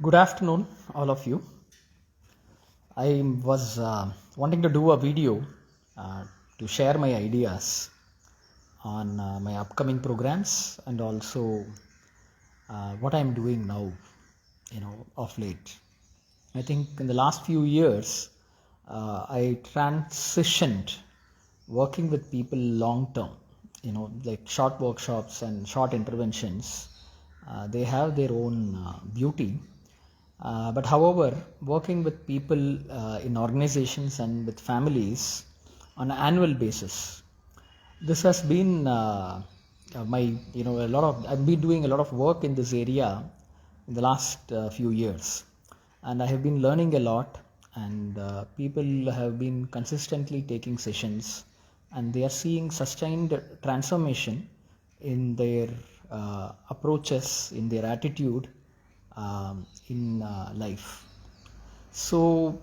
Good afternoon, all of you. I was wanting to do a video to share my ideas on my upcoming programs and also what I'm doing now, of late. I think in the last few years, I transitioned working with people long term, like short workshops and short interventions. They have their own beauty. But however, working with people in organizations and with families on an annual basis, this has been I've been doing a lot of work in this area in the last few years, and I have been learning a lot. And people have been consistently taking sessions, and they are seeing sustained transformation in their approaches, in their attitude, in life. So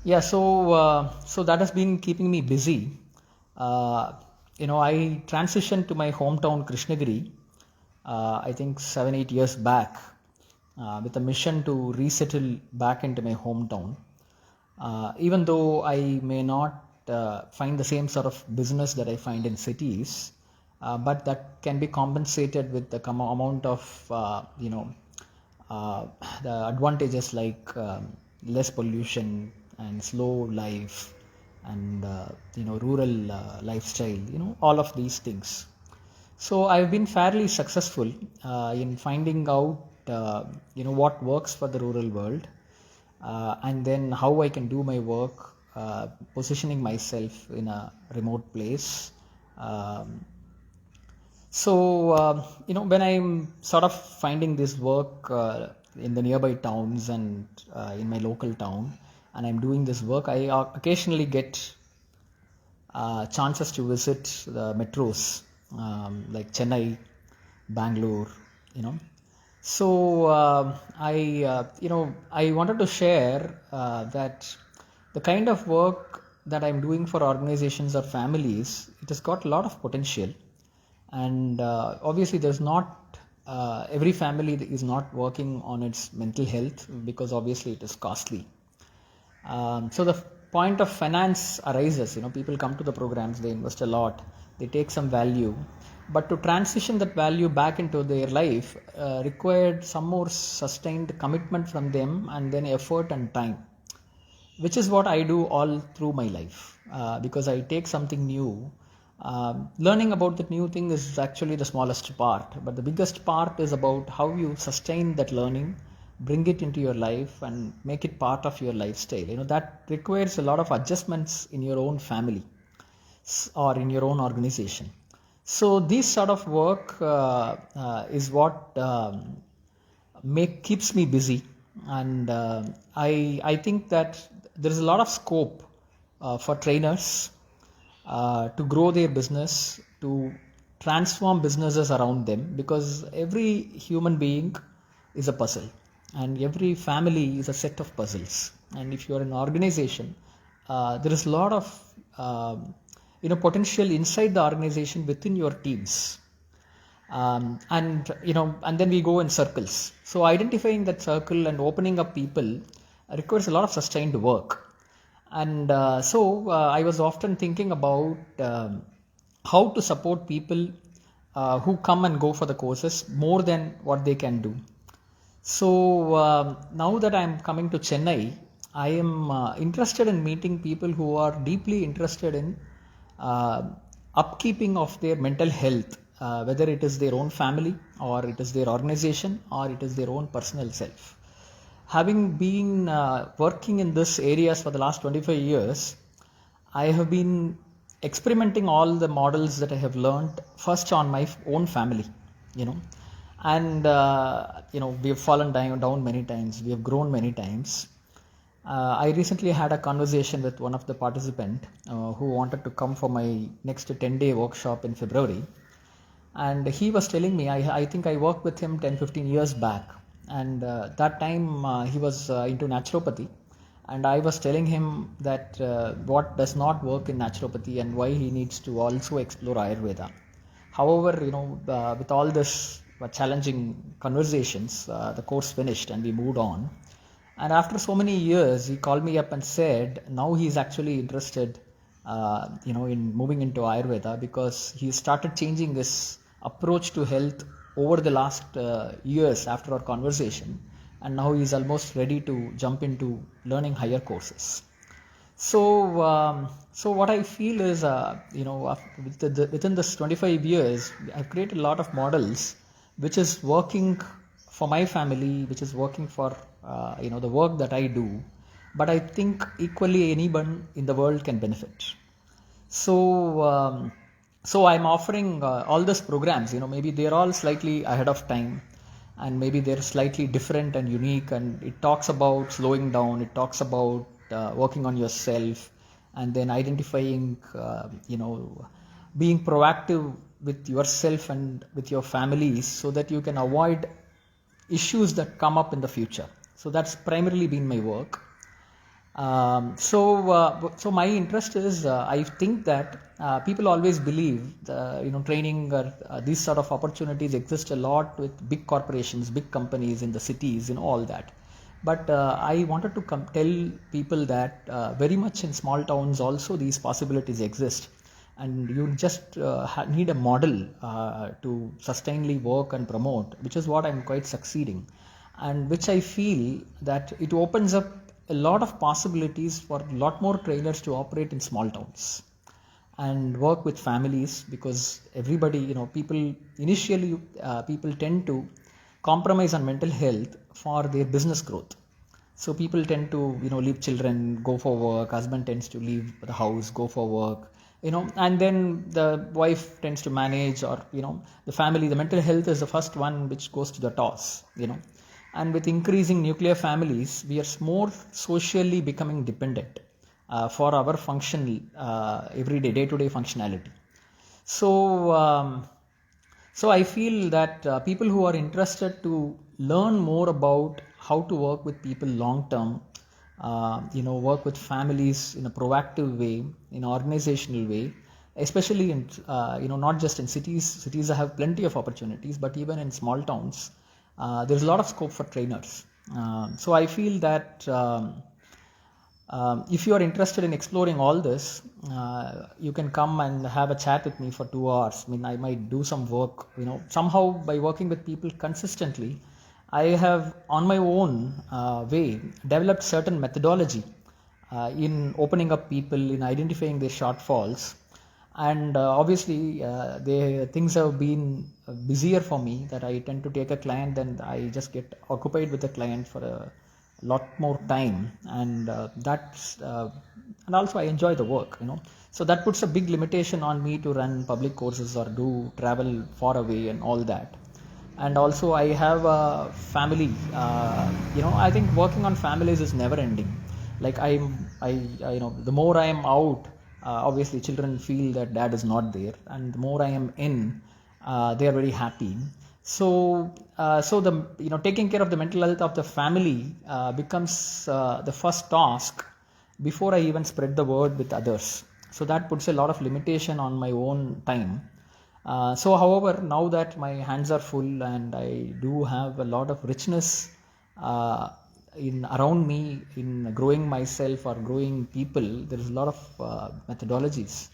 so that has been keeping me busy. I transitioned to my hometown Krishnagiri, I think 7-8 years back, with a mission to resettle back into my hometown. Even though I may not find the same sort of business that I find in cities, but that can be compensated with the amount of the advantages like less pollution and slow life and rural lifestyle, all of these things. So I've been fairly successful in finding out what works for the rural world, and then how I can do my work, positioning myself in a remote place. When I'm sort of finding this work in the nearby towns and in my local town, and I'm doing this work, I occasionally get chances to visit the metros like Chennai, Bangalore, I wanted to share that the kind of work that I'm doing for organizations or families, it has got a lot of potential. And obviously there's not every family is not working on its mental health, because obviously it is costly. So the point of finance arises. People come to the programs, they invest a lot, they take some value, but to transition that value back into their life required some more sustained commitment from them, and then effort and time, which is what I do all through my life, because I take something new. Learning about that new thing is actually the smallest part, but the biggest part is about how you sustain that learning, bring it into your life, and make it part of your lifestyle. That requires a lot of adjustments in your own family or in your own organization. So this sort of work is what keeps me busy, and I think that there is a lot of scope for trainers to grow their business, to transform businesses around them, because every human being is a puzzle, and every family is a set of puzzles. And if you are an organization, there is a lot of potential inside the organization within your teams. And then we go in circles. So identifying that circle and opening up people requires a lot of sustained work. And I was often thinking about how to support people who come and go for the courses more than what they can do. So now that I'm coming to Chennai, I am interested in meeting people who are deeply interested in upkeeping of their mental health, whether it is their own family or it is their organization or it is their own personal self. Having been working in this areas for the last 25 years, I have been experimenting all the models that I have learned first on my own family, and we have fallen down many times, we have grown many times. I recently had a conversation with one of the participants who wanted to come for my next 10-day workshop in February. And he was telling me, I think I worked with him 10-15 years back. And that time he was into naturopathy. And I was telling him that what does not work in naturopathy and why he needs to also explore Ayurveda. However, with all this challenging conversations, the course finished and we moved on. And after so many years, he called me up and said now he's actually interested, in moving into Ayurveda, because he started changing his approach to health over the last years after our conversation, and now he's almost ready to jump into learning higher courses. So what I feel is, within this 25 years, I've created a lot of models, which is working for my family, which is working for the work that I do. But I think equally anyone in the world can benefit. So I'm offering all these programs. Maybe they're all slightly ahead of time, and maybe they're slightly different and unique. And it talks about slowing down. It talks about working on yourself, and then identifying, being proactive with yourself and with your families, so that you can avoid issues that come up in the future. So that's primarily been my work. So my interest is, I think that people always believe training or these sort of opportunities exist a lot with big corporations, big companies in the cities, all that. But I wanted to tell people that very much in small towns also these possibilities exist, and you just need a model to sustainably work and promote, which is what I'm quite succeeding, and which I feel that it opens up a lot of possibilities for a lot more trainers to operate in small towns and work with families, because everybody, people initially people tend to compromise on mental health for their business growth. So people tend to leave children, go for work, husband tends to leave the house, go for work, and then the wife tends to manage, or the family. The mental health is the first one which goes to the toss. And with increasing nuclear families, we are more socially becoming dependent for our function, everyday, day-to-day functionality. So I feel that people who are interested to learn more about how to work with people long term, work with families in a proactive way, in an organizational way, especially in not just in cities. Cities have plenty of opportunities, but even in small towns, there's a lot of scope for trainers. So I feel that if you are interested in exploring all this, you can come and have a chat with me for 2 hours. I might do some work, somehow by working with people consistently. I have on my own way developed certain methodology in opening up people, in identifying their shortfalls. And obviously things have been busier for me, that I tend to take a client and I just get occupied with the client for a lot more time, and and also I enjoy the work, so that puts a big limitation on me to run public courses or do travel far away and all that. And also I have a family. I think working on families is never ending. Like I the more I am out, obviously children feel that dad is not there, and the more I am in, they are very happy. So the taking care of the mental health of the family becomes the first task before I even spread the word with others. So that puts a lot of limitation on my own time. However, now that my hands are full and I do have a lot of richness in around me in growing myself or growing people, there is a lot of methodologies.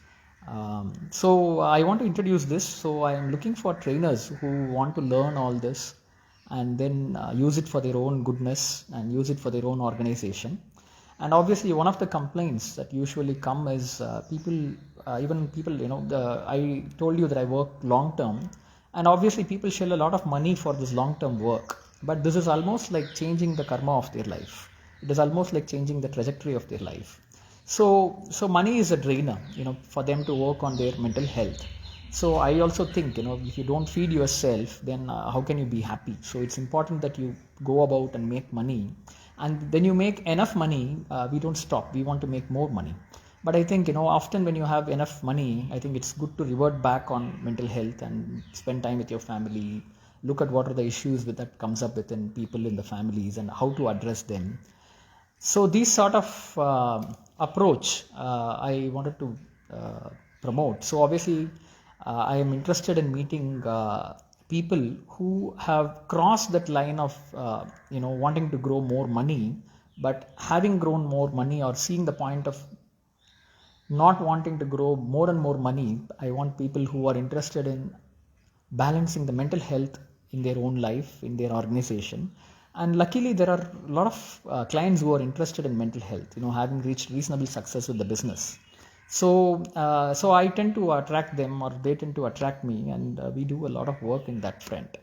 So I want to introduce this. So I am looking for trainers who want to learn all this and then use it for their own goodness and use it for their own organization. And obviously one of the complaints that usually come is people, I told you that I work long term, and obviously people shell a lot of money for this long term work, but this is almost like changing the karma of their life. It is almost like changing the trajectory of their life. So money is a drainer, for them to work on their mental health. So I also think, if you don't feed yourself, then how can you be happy? So it's important that you go about and make money. And when you make enough money, we don't stop. We want to make more money. But I think, often when you have enough money, I think it's good to revert back on mental health and spend time with your family. Look at what are the issues that comes up within people in the families and how to address them. So these sort of approach I wanted to promote. So obviously I am interested in meeting people who have crossed that line of wanting to grow more money, but having grown more money or seeing the point of not wanting to grow more and more money. I want people who are interested in balancing the mental health in their own life, in their organization. And luckily there are a lot of clients who are interested in mental health, having reached reasonable success with the business. So I tend to attract them, or they tend to attract me, and we do a lot of work in that front.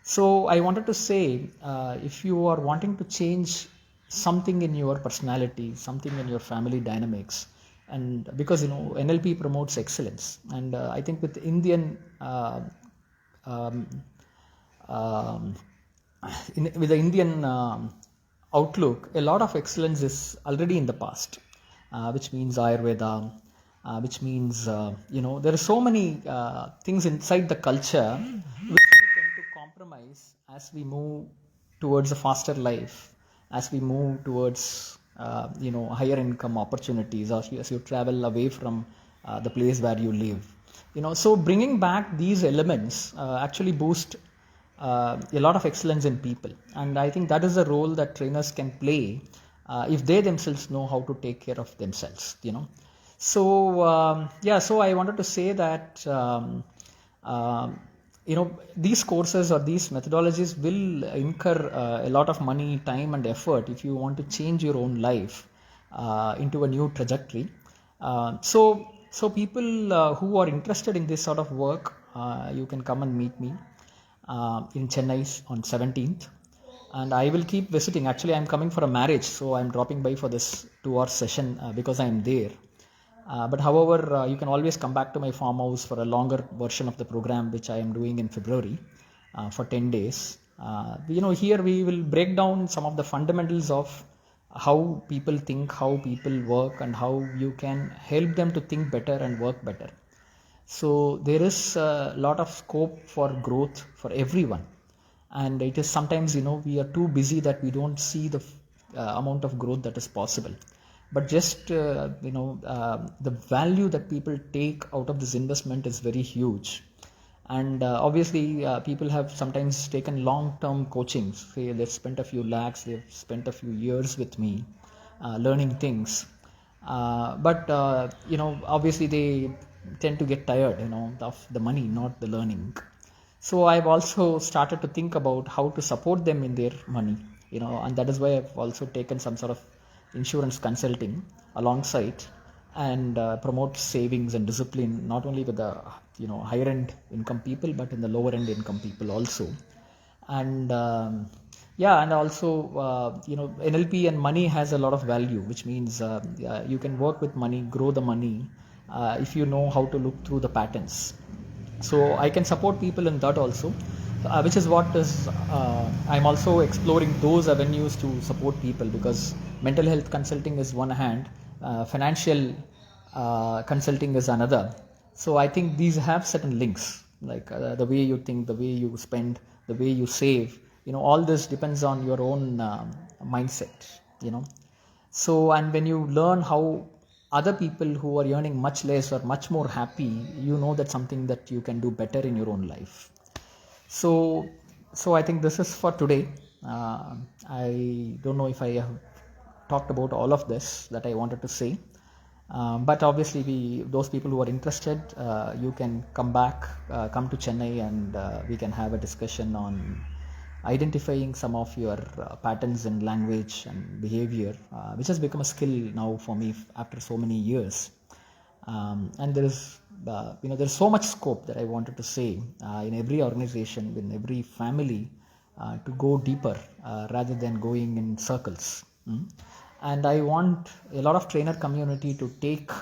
So I wanted to say, if you are wanting to change something in your personality, something in your family dynamics, and because NLP promotes excellence, and I think with Indian um, um, with the Indian outlook, a lot of excellence is already in the past, which means Ayurveda, which means there are so many things inside the culture which we tend to compromise as we move towards a faster life, as we move towards higher income opportunities, or as you travel away from the place where you live. So bringing back these elements actually boost a lot of excellence in people, and I think that is a role that trainers can play if they themselves know how to take care of themselves. So I wanted to say that these courses or these methodologies will incur a lot of money, time and effort if you want to change your own life into a new trajectory. So people who are interested in this sort of work, you can come and meet me in Chennai on 17th, and I will keep visiting. Actually, I'm coming for a marriage, so I'm dropping by for this 2-hour session because I'm there. But however, you can always come back to my farmhouse for a longer version of the program, which I am doing in February for 10 days. Here we will break down some of the fundamentals of how people think, how people work, and how you can help them to think better and work better. So there is a lot of scope for growth for everyone, and it is sometimes we are too busy that we don't see the amount of growth that is possible. But just the value that people take out of this investment is very huge. And obviously people have sometimes taken long-term coaching. Say they've spent a few lakhs, they've spent a few years with me learning things, but obviously they tend to get tired of the money, not the learning. So I've also started to think about how to support them in their money, and that is why I've also taken some sort of insurance consulting alongside, and promote savings and discipline, not only with the higher end income people, but in the lower end income people also. And and also NLP and money has a lot of value, which means you can work with money, grow the money, if you know how to look through the patterns. So I can support people in that also, which is what is I'm also exploring those avenues to support people, because mental health consulting is one hand, financial consulting is another. So I think these have certain links, like the way you think, the way you spend, the way you save, all this depends on your own mindset. So, and when you learn how other people who are earning much less are much more happy, that's something that you can do better in your own life. So I think this is for today. I don't know if I have talked about all of this that I wanted to say. But obviously, those people who are interested, you can come to Chennai, and we can have a discussion on identifying some of your patterns in language and behavior, which has become a skill now for me after so many years. And there's so much scope that I wanted to say in every organization, in every family, to go deeper rather than going in circles. And I want a lot of trainer community to take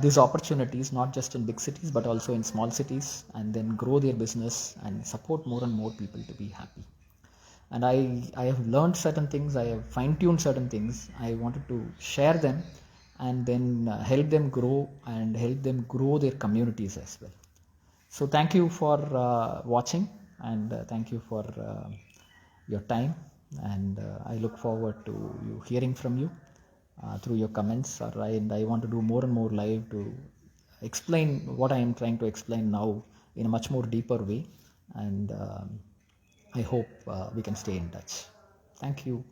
these opportunities, not just in big cities but also in small cities, and then grow their business and support more and more people to be happy. And I have learned certain things, I have fine-tuned certain things, I wanted to share them, and then help them grow and help them grow their communities as well. So thank you for watching, and thank you for your time, and I look forward to you hearing from you through your comments. And I want to do more and more live to explain what I am trying to explain now in a much more deeper way, and I hope we can stay in touch. Thank you.